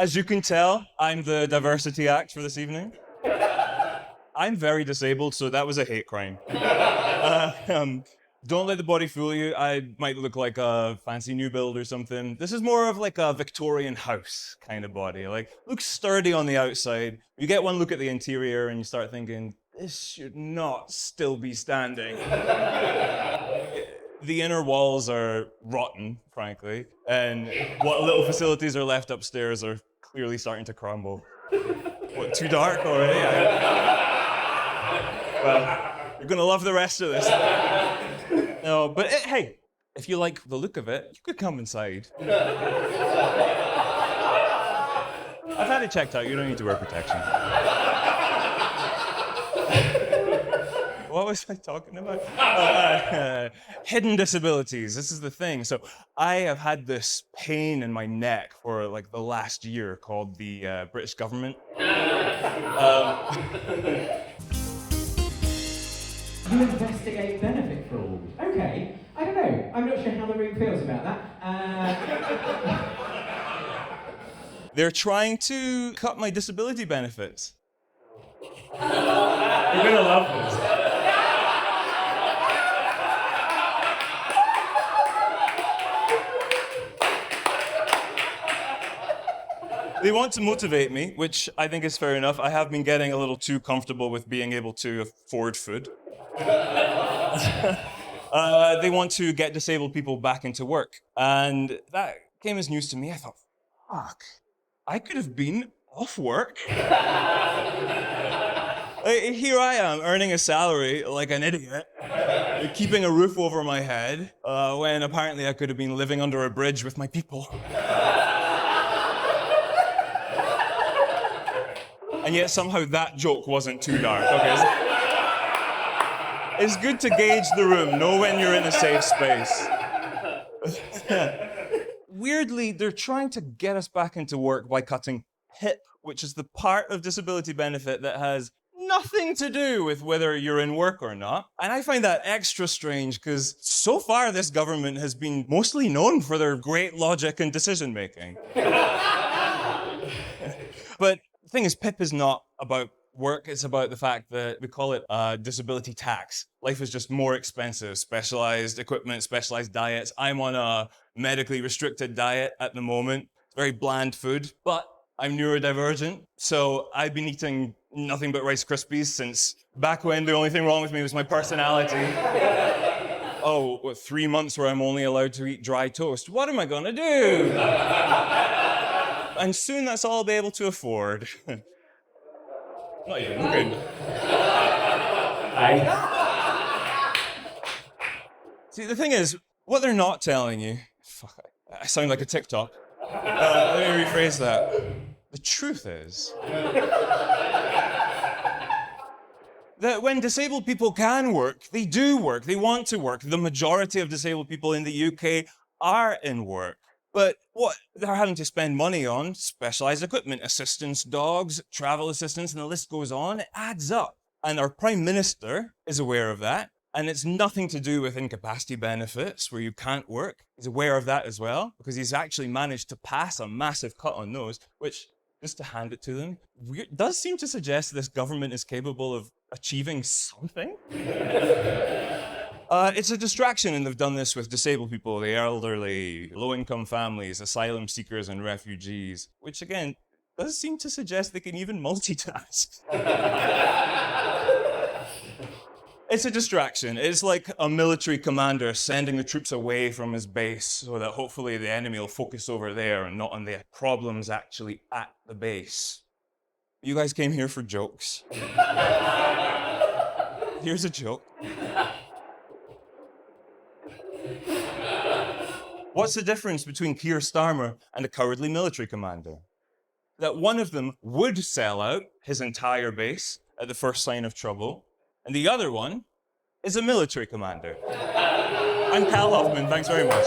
As you can tell, I'm the diversity act for this evening. I'm very disabled, so that was a hate crime. Don't let the body fool you. I might look like a fancy new build or something. This is more of like a Victorian house kind of body. Like, looks sturdy on the outside. You get one look at the interior and you start thinking, this should not still be standing. The inner walls are rotten, frankly, and what little facilities are left upstairs are clearly starting to crumble. What, too dark already? Well, you're gonna love the rest of this. No, but hey, if you like the look of it, you could come inside. I've had it checked out, you don't need to wear protection. What was I talking about? Hidden disabilities. This is the thing. So I have had this pain in my neck for like the last year called the British government. You investigate benefit fraud. Okay, I don't know. I'm not sure how the room feels about that. They're trying to cut my disability benefits. You're gonna love this. They want to motivate me, which I think is fair enough. I have been getting a little too comfortable with being able to afford food. They want to get disabled people back into work. And that came as news to me. I thought, fuck, I could have been off work. Here I am, earning a salary like an idiot, keeping a roof over my head, when apparently I could have been living under a bridge with my people. And yet somehow that joke wasn't too dark. Okay, it's good to gauge the room, know when you're in a safe space. Weirdly, they're trying to get us back into work by cutting HIP, which is the part of disability benefit that has nothing to do with whether you're in work or not. And I find that extra strange because so far this government has been mostly known for their great logic and decision making. But the thing is, PIP is not about work, it's about the fact that we call it disability tax. Life is just more expensive, specialized equipment, specialized diets. I'm on a medically restricted diet at the moment. It's very bland food, but I'm neurodivergent, so I've been eating nothing but Rice Krispies since back when the only thing wrong with me was my personality. Oh, what, 3 months where I'm only allowed to eat dry toast. What am I gonna do? And soon that's all I'll be able to afford. Not even looking. See, the thing is, what they're not telling you... Fuck, I sound like a TikTok. Let me rephrase that. The truth is that when disabled people can work, they do work, they want to work. The majority of disabled people in the UK are in work. But what they're having to spend money on, specialized equipment, assistants, dogs, travel assistants, and the list goes on, it adds up. And our Prime Minister is aware of that. And it's nothing to do with incapacity benefits where you can't work. He's aware of that as well, because he's actually managed to pass a massive cut on those, which, just to hand it to them, does seem to suggest this government is capable of achieving something. It's a distraction, and they've done this with disabled people, the elderly, low-income families, asylum seekers, and refugees, which, again, does seem to suggest they can even multitask. It's a distraction. It's like a military commander sending the troops away from his base so that hopefully the enemy will focus over there and not on the problems actually at the base. You guys came here for jokes. Here's a joke. What's the difference between Keir Starmer and a cowardly military commander? That one of them would sell out his entire base at the first sign of trouble, and the other one is a military commander. I'm Hoffman, thanks very much.